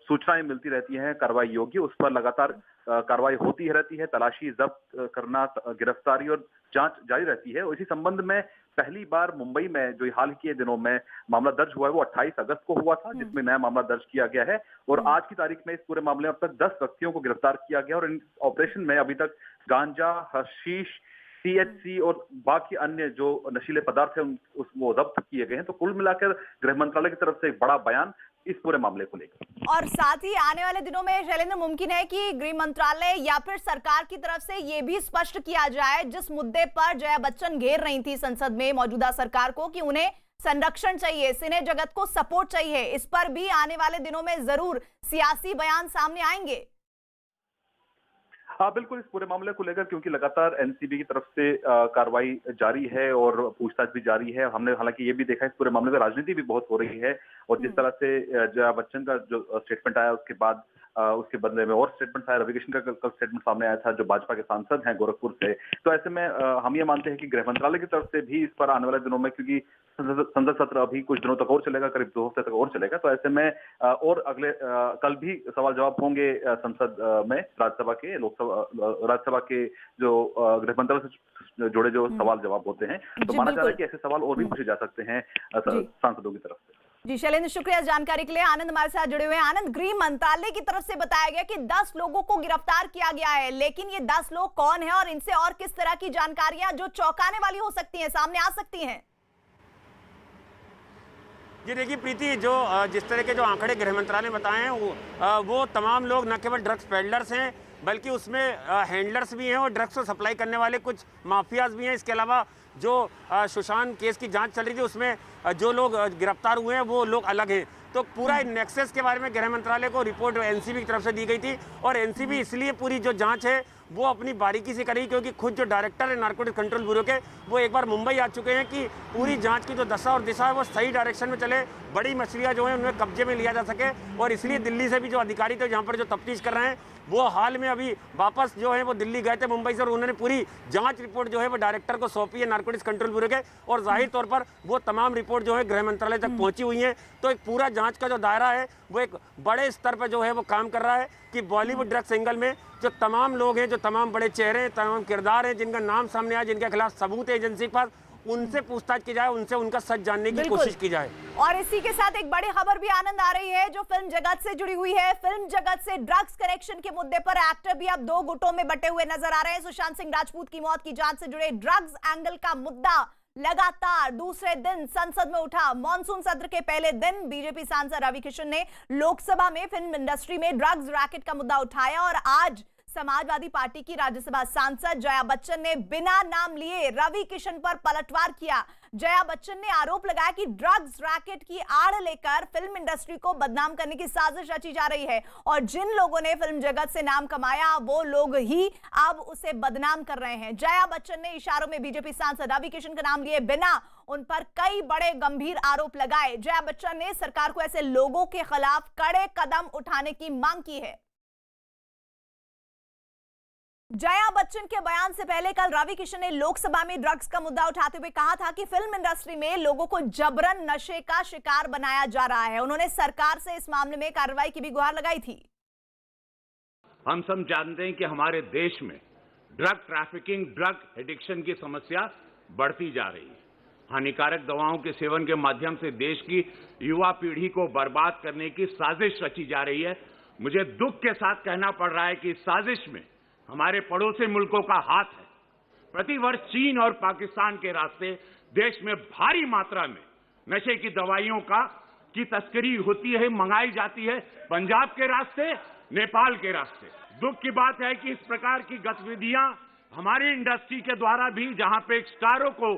सूचनाएं मिलती रहती हैं कार्रवाई योग्य, उस पर लगातार कार्रवाई होती रहती है। तलाशी, जब्त करना, गिरफ्तारी और जांच जारी रहती है। और इसी संबंध में पहली बार मुंबई में जो हाल के दिनों में मामला दर्ज हुआ है वो 28 अगस्त को हुआ था, जिसमें नया मामला दर्ज किया गया है। और आज की तारीख में इस पूरे मामले में अब तक 10 व्यक्तियों को गिरफ्तार किया गया और इन ऑपरेशन में अभी तक गांजा, हशीश, THC और बाकी अन्य जो नशीले पदार्थ हैं वो जब्त किए गए हैं। तो कुल मिलाकर गृह मंत्रालय की तरफ से एक बड़ा बयान इस पूरे मामले को लेकर। और साथ ही आने वाले दिनों में शैलेंद्र, मुमकिन है कि गृह मंत्रालय या फिर सरकार की तरफ से ये भी स्पष्ट किया जाए, जिस मुद्दे पर जया बच्चन घेर रही थी संसद में मौजूदा सरकार को, कि उन्हें संरक्षण चाहिए, सिने जगत को सपोर्ट चाहिए, इस पर भी आने वाले दिनों में जरूर सियासी बयान सामने आएंगे। हाँ बिल्कुल, इस पूरे मामले को लेकर क्योंकि लगातार एनसीबी की तरफ से कार्रवाई जारी है और पूछताछ भी जारी है। हमने हालांकि ये भी देखा, इस पूरे मामले में राजनीति भी बहुत हो रही है और जिस तरह से जया बच्चन का जो स्टेटमेंट आया उसके बाद उसके बदले में और स्टेटमेंट आया, रवि किशन का कल स्टेटमेंट सामने आया था जो भाजपा के सांसद हैं गोरखपुर से। तो ऐसे में हम ये मानते हैं कि गृह मंत्रालय की तरफ से भी इस पर आने वाले दिनों में, क्योंकि संसद सत्र अभी कुछ दिनों तक और चलेगा, करीब 2 हफ्ते तक और चलेगा, तो ऐसे में और अगले कल भी सवाल जवाब होंगे संसद में, राज्यसभा के, राज्यसभा के जो गृह मंत्रालय से जुड़े जो सवाल जवाब होते हैं। तो माना जा रहा है कि ऐसे सवाल और भी पूछे जा सकते हैं सांसदों की तरफ से। जी शैलेंद्र, शुक्रिया जानकारी के लिए। आनंद हमारे साथ जुड़े हुए हैं। आनंद, गृह मंत्रालय की तरफ से बताया गया कि 10 लोगों को गिरफ्तार किया गया है, लेकिन ये 10 लोग कौन हैं और इनसे और किस तरह की जानकारियां जो चौंकाने वाली हो सकती हैं, सामने आ सकती हैं? जी देखिए प्रीति, जो जिस तरह के जो आंकड़े गृह मंत्रालय ने बताए हैं वो तमाम लोग न केवल ड्रग्स पेडलर्स हैं, बल्कि उसमें हैंडलर्स भी हैं और ड्रग्स को सप्लाई करने वाले कुछ माफियाज भी हैं। इसके अलावा जो सुशांत केस की जांच चल रही थी उसमें जो लोग गिरफ्तार हुए हैं वो लोग अलग हैं। तो पूरा नेक्सस के बारे में गृह मंत्रालय को रिपोर्ट एनसीबी की तरफ से दी गई थी और एनसीबी इसलिए पूरी जो जांच है वो अपनी बारीकी से करेगी, क्योंकि खुद जो डायरेक्टर है नारकोटिक्स कंट्रोल ब्यूरो के, वो एक बार मुंबई आ चुके हैं कि पूरी जांच की जो दशा और दिशा है वो सही डायरेक्शन में चले, बड़ी मछलियां जो है उन्हें कब्जे में लिया जा सके। और इसलिए दिल्ली से भी जो अधिकारी थे यहाँ पर जो तफ्तीश कर रहे हैं वो हाल में अभी वापस जो है वो दिल्ली गए थे मुंबई से और उन्होंने पूरी जांच रिपोर्ट जो है वो डायरेक्टर को सौंपी है नारकोटिक्स कंट्रोल ब्यूरो के, और जाहिर तौर पर वो तमाम रिपोर्ट जो है गृह मंत्रालय तक पहुंची हुई है। तो एक पूरा जांच का जो दायरा है वो एक बड़े स्तर पर जो है वो काम कर रहा है कि बॉलीवुड ड्रग्स एंगल में जो तमाम लोग हैं, जो तमाम बड़े चेहरे हैं, तमाम किरदार हैं, जिनका नाम सामने आया, जिनके खिलाफ सबूत है एजेंसी के पास, उनसे पूछताछ की जाए, उनसे उनका सच जानने की कोशिश की जाए। और इसी के साथ एक बड़ी खबर भी आनंद आ रही है जो फिल्म जगत से जुड़ी हुई है। फिल्म जगत से ड्रग्स कनेक्शन के मुद्दे पर एक्टर भी अब 2 गुटों में बटे हुए नजर आ रहे हैं। सुशांत सिंह राजपूत की मौत की जांच से जुड़े ड्रग्स एंगल का मुद्दा लगातार दूसरे दिन संसद में उठा। मॉनसून सत्र के पहले दिन बीजेपी सांसद रवि किशन ने लोकसभा में फिल्म इंडस्ट्री में ड्रग्स रैकेट का मुद्दा उठाया और आज समाजवादी पार्टी की राज्यसभा सांसद जया बच्चन ने बिना नाम लिए रवि किशन पर पलटवार किया। जया बच्चन ने आरोप लगाया कि ड्रग्स रैकेट की आड़ लेकर फिल्म इंडस्ट्री को बदनाम करने की साजिश रची जा रही है और जिन लोगों ने फिल्म जगत से नाम कमाया वो लोग ही अब उसे बदनाम कर रहे हैं। जया बच्चन ने इशारों में बीजेपी सांसद रवि किशन का नाम लिए बिना उन पर कई बड़े गंभीर आरोप लगाए। जया बच्चन ने सरकार को ऐसे लोगों के खिलाफ कड़े कदम उठाने की मांग की है। जया बच्चन के बयान से पहले कल रवि किशन ने लोकसभा में ड्रग्स का मुद्दा उठाते हुए कहा था कि फिल्म इंडस्ट्री में लोगों को जबरन नशे का शिकार बनाया जा रहा है। उन्होंने सरकार से इस मामले में कार्रवाई की भी गुहार लगाई थी। हम सब जानते हैं कि हमारे देश में ड्रग ट्रैफिकिंग, ड्रग एडिक्शन की समस्या बढ़ती जा रही है। हानिकारक दवाओं के सेवन के माध्यम से देश की युवा पीढ़ी को बर्बाद करने की साजिश रची जा रही है। मुझे दुख के साथ कहना पड़ रहा है कि इस साजिश में हमारे पड़ोसी मुल्कों का हाथ है। प्रतिवर्ष चीन और पाकिस्तान के रास्ते देश में भारी मात्रा में नशे की दवाइयों की तस्करी होती है, मंगाई जाती है, पंजाब के रास्ते, नेपाल के रास्ते। दुख की बात है कि इस प्रकार की गतिविधियां हमारी इंडस्ट्री के द्वारा भी, जहां पे स्टारों को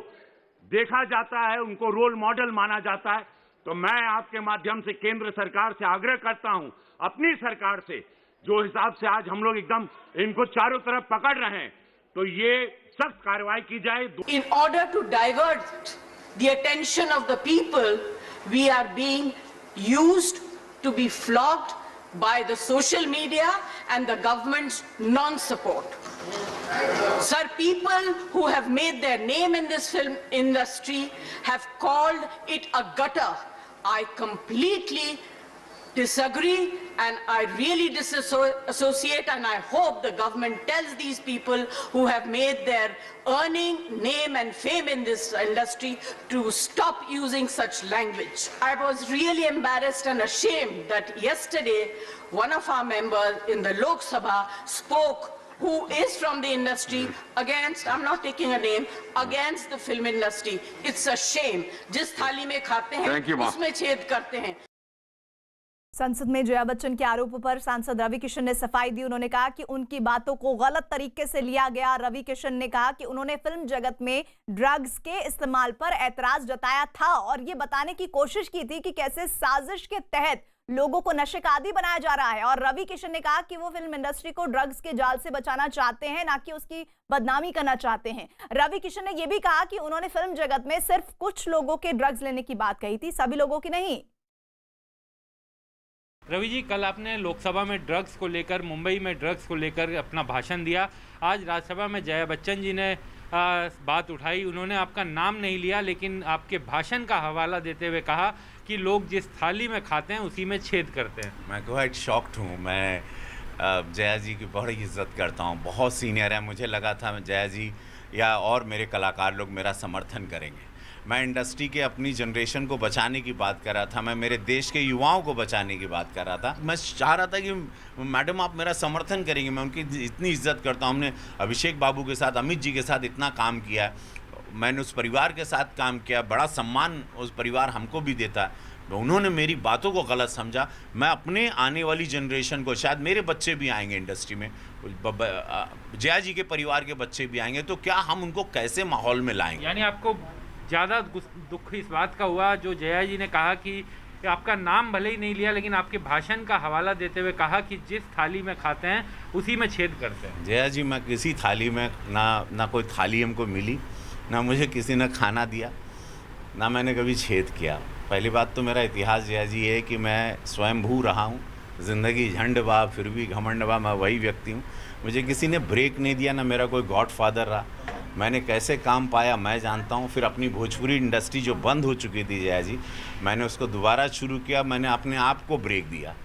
देखा जाता है, उनको रोल मॉडल माना जाता है, तो मैं आपके माध्यम से केंद्र सरकार से आग्रह करता हूं, अपनी सरकार से, जो हिसाब से आज हम लोग एकदम इनको चारों तरफ पकड़ रहे हैं, तो ये सख्त कार्रवाई की जाए। In order to divert the attention of the people, we are being used to be flogged by the social media and the government's non-support. Sir, people who have made their name in this film industry have called it a gutter. I completely disagree and I really disassociate, and I hope the government tells these people who have made their earning, name and fame in this industry to stop using such language. I was really embarrassed and ashamed that yesterday one of our members in the Lok Sabha spoke, who is from the industry, against, I'm not taking a name, against the film industry. It's a shame. जिस थाली में खाते हैं उसमें छेद करते हैं। संसद में जया बच्चन के आरोपों पर सांसद रवि किशन ने सफाई दी। उन्होंने कहा कि उनकी बातों को गलत तरीके से लिया गया। रवि किशन ने कहा कि उन्होंने फिल्म जगत में ड्रग्स के इस्तेमाल पर ऐतराज जताया था और ये बताने की कोशिश की थी कि कैसे साजिश के तहत लोगों को नशे का आदी बनाया जा रहा है। और रवि किशन ने कहा कि वो फिल्म इंडस्ट्री को ड्रग्स के जाल से बचाना चाहते हैं, ना कि उसकी बदनामी करना चाहते हैं। रवि किशन ने यह भी कहा कि उन्होंने फिल्म जगत में सिर्फ कुछ लोगों के ड्रग्स लेने की बात कही थी, सभी लोगों की नहीं। रवि जी, कल आपने लोकसभा में ड्रग्स को लेकर, मुंबई में ड्रग्स को लेकर अपना भाषण दिया। आज राज्यसभा में जया बच्चन जी ने बात उठाई। उन्होंने आपका नाम नहीं लिया, लेकिन आपके भाषण का हवाला देते हुए कहा कि लोग जिस थाली में खाते हैं उसी में छेद करते हैं। मैं क्वाइट शॉक्ड हूँ। मैं जया जी की बड़ी इज्जत करता हूँ, बहुत सीनियर है। मुझे लगा था जया जी या और मेरे कलाकार लोग मेरा समर्थन करेंगे। मैं इंडस्ट्री के अपनी जनरेशन को बचाने की बात कर रहा था, मैं मेरे देश के युवाओं को बचाने की बात कर रहा था। मैं चाह रहा था कि मैडम आप मेरा समर्थन करेंगे। मैं उनकी इतनी इज्जत करता हूँ। हमने अभिषेक बाबू के साथ, अमित जी के साथ इतना काम किया, मैंने उस परिवार के साथ काम किया, बड़ा सम्मान उस परिवार हमको भी देता है। उन्होंने मेरी बातों को गलत समझा। मैं अपने आने वाली जनरेशन को, शायद मेरे बच्चे भी आएंगे इंडस्ट्री में, जया जी के परिवार के बच्चे भी आएंगे, तो क्या हम उनको कैसे माहौल में लाएंगे? यानी आपको ज़्यादा दुख इस बात का हुआ जो जया जी ने कहा कि आपका नाम भले ही नहीं लिया, लेकिन आपके भाषण का हवाला देते हुए कहा कि जिस थाली में खाते हैं उसी में छेद करते हैं। जया जी, मैं किसी थाली में ना कोई थाली हमको मिली, ना मुझे किसी ने खाना दिया, ना मैंने कभी छेद किया। पहली बात तो मेरा इतिहास जया जी है कि मैं स्वयंभू रहा हूँ। ज़िंदगी झंड बा फिर भी घमंड बा, मैं वही व्यक्ति हूँ। मुझे किसी ने ब्रेक नहीं दिया, ना मेरा कोई गॉड फादर रहा। मैंने कैसे काम पाया मैं जानता हूँ। फिर अपनी भोजपुरी इंडस्ट्री जो बंद हो चुकी थी जया जी, मैंने उसको दोबारा शुरू किया। मैंने अपने आप को ब्रेक दिया।